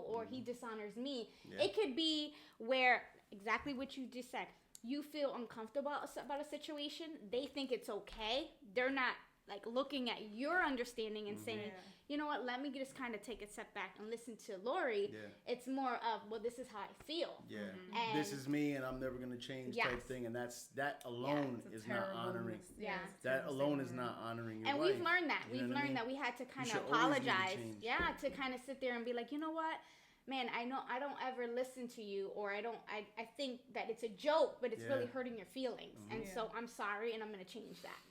or he dishonors me. It could be where exactly what you just said. You feel uncomfortable about a situation. They think it's okay. They're not like looking at your understanding and saying, you know what, let me just kind of take a step back and listen to Lori. It's more of, well, this is how I feel. And this is me and I'm never going to change type thing. And that alone is not honoring. That alone is not honoring your wife. And we've learned that. We've learned that we had to kind of apologize. To kind of sit there and be like, you know what? Man, I know I don't ever listen to you, or I think that it's a joke, but it's really hurting your feelings. And so I'm sorry, and I'm going to change that,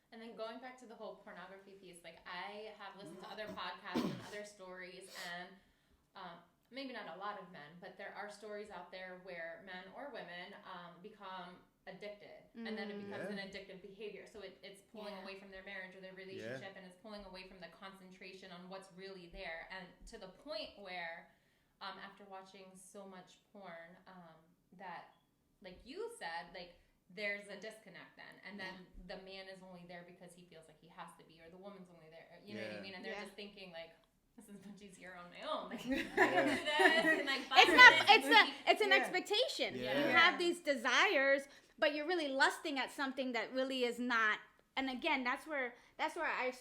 And then going back to the whole pornography piece, like I have listened to other podcasts and other stories, and maybe not a lot of men, but there are stories out there where men or women become addicted, and then it becomes an addictive behavior. So it's pulling away from their marriage or their relationship, and it's pulling away from the concentration on what's really there, and to the point where after watching so much porn, that like you said, like there's a disconnect then, and then the man is only there because he feels like he has to be, or the woman's only there, you know what I mean? And they're just thinking like, this is much easier on my own. Like, I can do this, and like, it's an expectation. You have these desires, but you're really lusting at something that really is not. And again, that's where I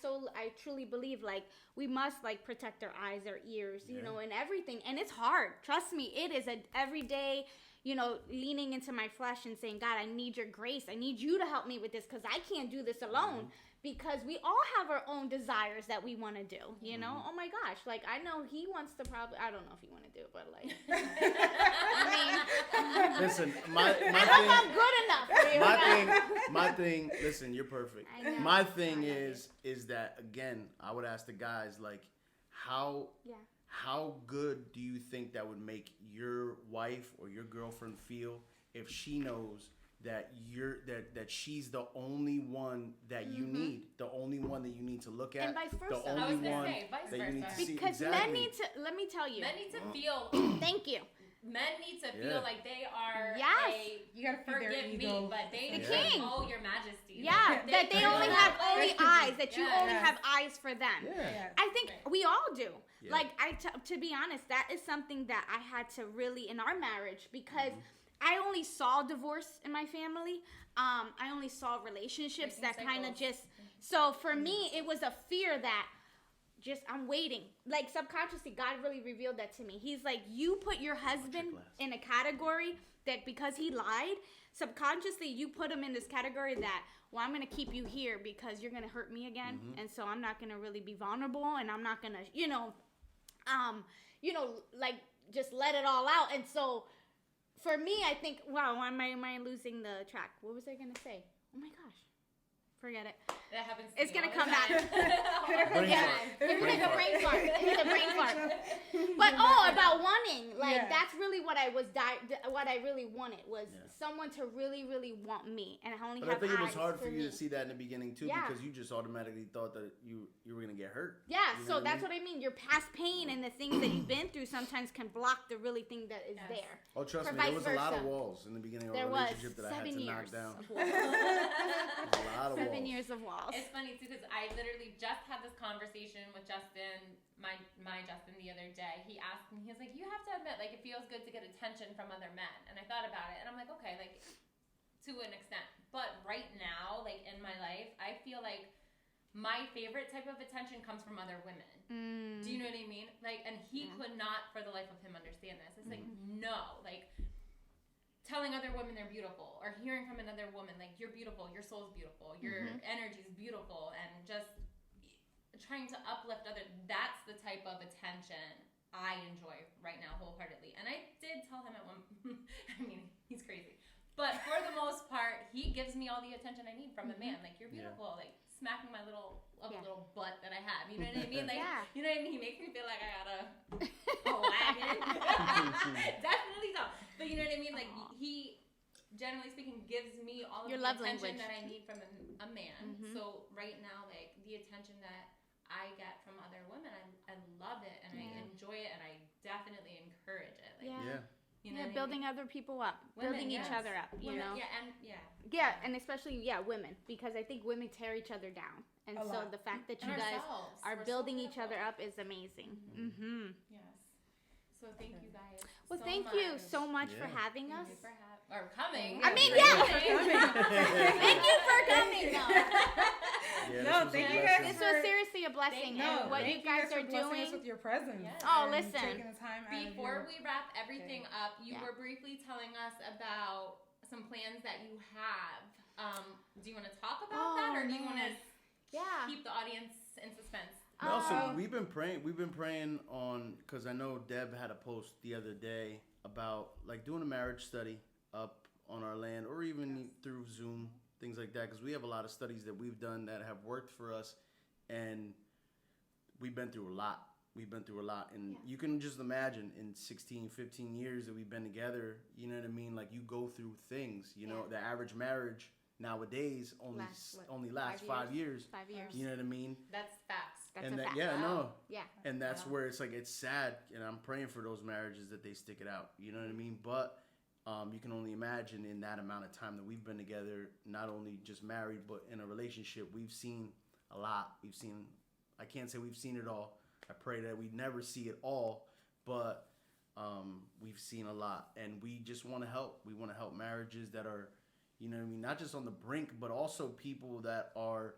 truly believe like we must like protect our eyes, our ears, and everything. And it's hard. Trust me, it is an everyday. Leaning into my flesh and saying, God, I need your grace. I need you to help me with this because I can't do this alone. Because we all have our own desires that we want to do, Oh my gosh, like I know he wants to I don't know if he want to do it, but like, I mean, listen, I hope I'm good enough for you. My thing, listen, you're perfect. My thing is that again, I would ask the guys like, how good do you think that would make your wife or your girlfriend feel if she knows that that she's the only one that you need, the only one that you need to look at, and vice versa. the only I was gonna one say, vice that you need to versa. see. Because Exactly. men need to, let me tell you. Men need to feel. Thank you. Men need to feel like they are You gotta feed their forgive ego. me, but they The king. owe your majesty. Yeah, Like, that they only have only eyes, that you only Yes. have eyes for them. Yeah. I think we all do. Yeah. Like, to be honest, that is something that I had to really, in our marriage, because I only saw divorce in my family. I only saw relationships that kind of just, so for me, it was a fear that just, I'm waiting. Like, subconsciously, God really revealed that to me. He's like, you put your husband in a category that because he lied, subconsciously, you put him in this category that, well, I'm going to keep you here because you're going to hurt me again. And so I'm not going to really be vulnerable, and I'm not going to, like, just let it all out. And so for me, I think, wow, why am I losing the track? What was I going to say? Oh my gosh. Forget it. That happens. It's going to come back. Brain Yeah. fart. It was Brain like a fart. brain fart. It was a brain fart. But about wanting, like that's really what I was what I really wanted was someone to really, really want me, and I only But I have think it was eyes hard for you me. to see that in the beginning too, Yeah. because you just automatically thought that you were gonna get hurt. Yeah, You know so that's I mean? what I mean. Your past pain and the things that you've been through sometimes can block the really thing that is there. Oh, trust For me, there was vice a lot of versa. walls in the beginning of There our was relationship that I had 7 to years knock down. of walls. A lot of 7 walls. years of walls. It's funny too because I literally just had this conversation with Justin, my Justin, the other day. He asked me, he was like, "You have to admit, like, it feels good to get attention from other men." And I thought about it, and I'm like, okay, like, to an extent. But right now, like in my life, I feel like my favorite type of attention comes from other women. Do you know what I mean? Like, and he could not, for the life of him, understand this. It's like, no, like, telling other women they're beautiful, or hearing from another woman, like, you're beautiful, your soul's beautiful, your energy is beautiful, and just trying to uplift that's the type of attention I enjoy right now wholeheartedly. And I did tell him at one, I mean, he's crazy. But for the most part, he gives me all the attention I need from a man. Like, you're beautiful, like, smacking my little butt that I have. You know what I mean? Like, you know what I mean? He makes me feel like I got a wagon. Definitely so. But you know what I mean? Like, he, generally speaking, gives me all of the attention that I need from a man. So right now, like, the attention that I get from other women, I love it, and I enjoy it, and I definitely encourage it. Like, you know building other people up, building each other up, you know? Yeah, and especially, women, because I think women tear each other down. And so the fact that you guys are building each other up is amazing. Yes. So thank you guys. Well, thank you so much for having us. Thank you for coming. I mean, thank you for coming, though. Thank you guys. This was seriously a blessing. And what you guys are doing with your presence. Yes. Oh, and listen. taking the time out Before of we wrap everything up, you were briefly telling us about some plans that you have. Do you want to talk about that, or do you want to keep the audience in suspense? No, so we've been praying on, because I know Deb had a post the other day about like doing a marriage study up on our land, or even through Zoom, things like that, because we have a lot of studies that we've done that have worked for us, and we've been through a lot. And you can just imagine in 16, 15 years that we've been together, you know what I mean? Like, you go through things, you know, the average marriage nowadays only lasts 5 years. 5 years. You know what I mean? That's facts. That's and a fact. Yeah. And that's where it's like, it's sad, and I'm praying for those marriages that they stick it out. You know what I mean? But you can only imagine in that amount of time that we've been together, not only just married, but in a relationship, we've seen a lot. I can't say we've seen it all. I pray that we never see it all, but we've seen a lot, and we just want to help. We want to help marriages that are, you know what I mean, not just on the brink, but also people that are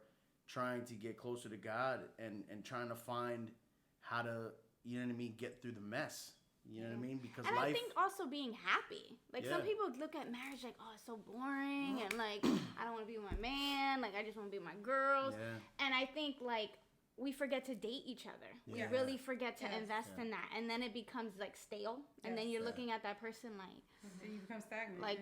trying to get closer to God and trying to find how to, you know what I mean, get through the mess. You know what I mean? Because and life, I think also being happy. Like, some people look at marriage like, oh, it's so boring, and like, I don't want to be with my man. Like, I just want to be with my girls. And I think, like, we forget to date each other. We really forget to invest in that. And then it becomes, like, stale. And then you're looking at that person like... You become stagnant. Like,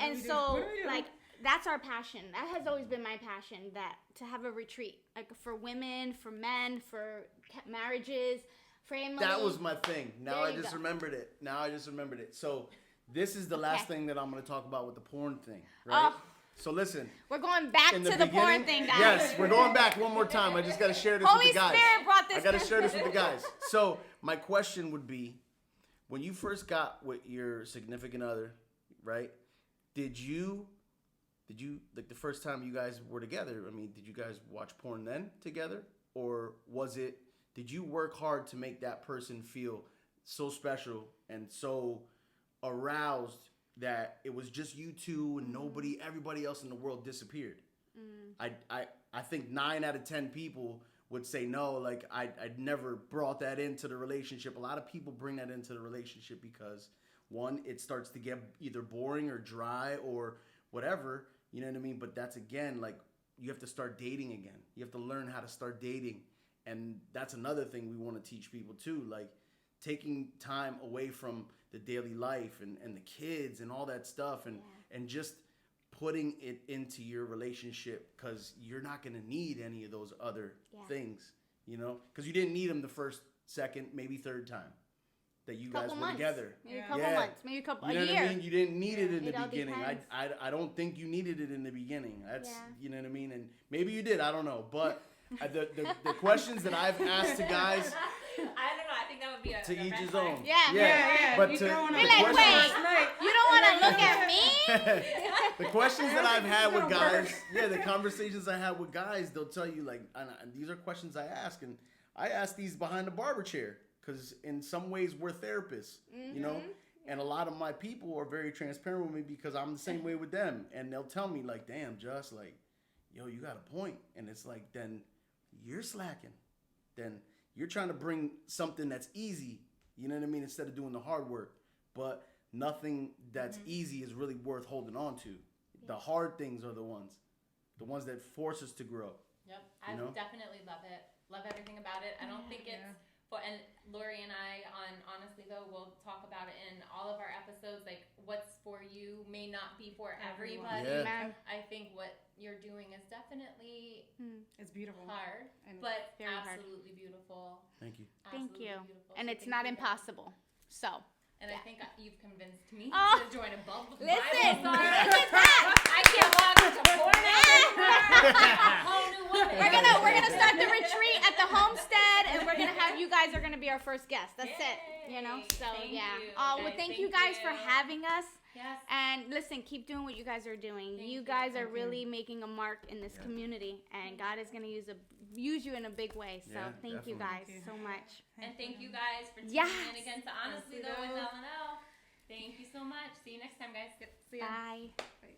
and so, like, that's our passion. That has always been my passion, that to have a retreat. Like, for women, for men, for marriages, family. that was my thing. Now There I you just go. remembered it. So this is the last thing that I'm going to talk about with the porn thing, right? Oh. So listen. We're going back to the porn thing, guys. Yes, we're going back one more time. I just got to share this with the guys. Holy Spirit brought this. I got to share this with the guys. So my question would be, when you first got with your significant other, right? Did you like the first time you guys were together? I mean, did you guys watch porn then together, or did you work hard to make that person feel so special and so aroused that it was just you two and everybody else in the world disappeared? I think 9 out of 10 people would say no. Like I'd never brought that into the relationship. A lot of people bring that into the relationship because one, it starts to get either boring or dry or whatever. You know what I mean? But that's again, like you have to start dating again. You have to learn how to start dating, and that's another thing we want to teach people too. Like taking time away from the daily life and the kids and all that stuff and just putting it into your relationship, because you're not going to need any of those other things, you know, because you didn't need them the first, second, maybe third time that you guys were together. Maybe a couple months, maybe a year. You know what I mean? You didn't need it in the beginning. I don't think you needed it in the beginning. That's you know what I mean? And maybe you did, I don't know. But the questions that I've asked to guys, I don't know. I think that would be to each his own. Yeah. But Be like, wait, you don't want to look at me? The questions that I've had with guys, the conversations I had with guys, they'll tell you like, and these are questions I ask, and I ask these behind the barber chair, because in some ways we're therapists, you know, and a lot of my people are very transparent with me because I'm the same way with them, and they'll tell me like, damn, just like, yo, you got a point, and it's like, then you're slacking, then you're trying to bring something that's easy, you know what I mean, instead of doing the hard work. But nothing that's easy is really worth holding on to. The hard things are the ones that force us to grow. Yep, I definitely love it. Love everything about it. I don't think it's and Lori and I, honestly though, we'll talk about it in all of our episodes. Like, what's for you may not be for everybody. Yeah. I think what you're doing is definitely it's beautiful, hard, and but very absolutely beautiful. Thank you. Thank you. Beautiful. And So it's not you. impossible. So. And I think you've convinced me Oh. to join a Bible Listen, Bible look study. at that. I can't walk into porn a whole new woman. We're gonna start the retreat at the homestead, and we're gonna have you guys are gonna be our first guests. That's it. You know. So Thank yeah. you, Oh well, thank you guys for having us. Yes. And listen, keep doing what you guys are doing. Thank You you. guys are really making a mark in this community, and God is gonna use you in a big way. So Yeah, thank you guys so much. And thank you guys for tuning Yes. in again to Honestly Though with L&L. Thank you so much. See you next time, guys. See ya. Bye. Bye.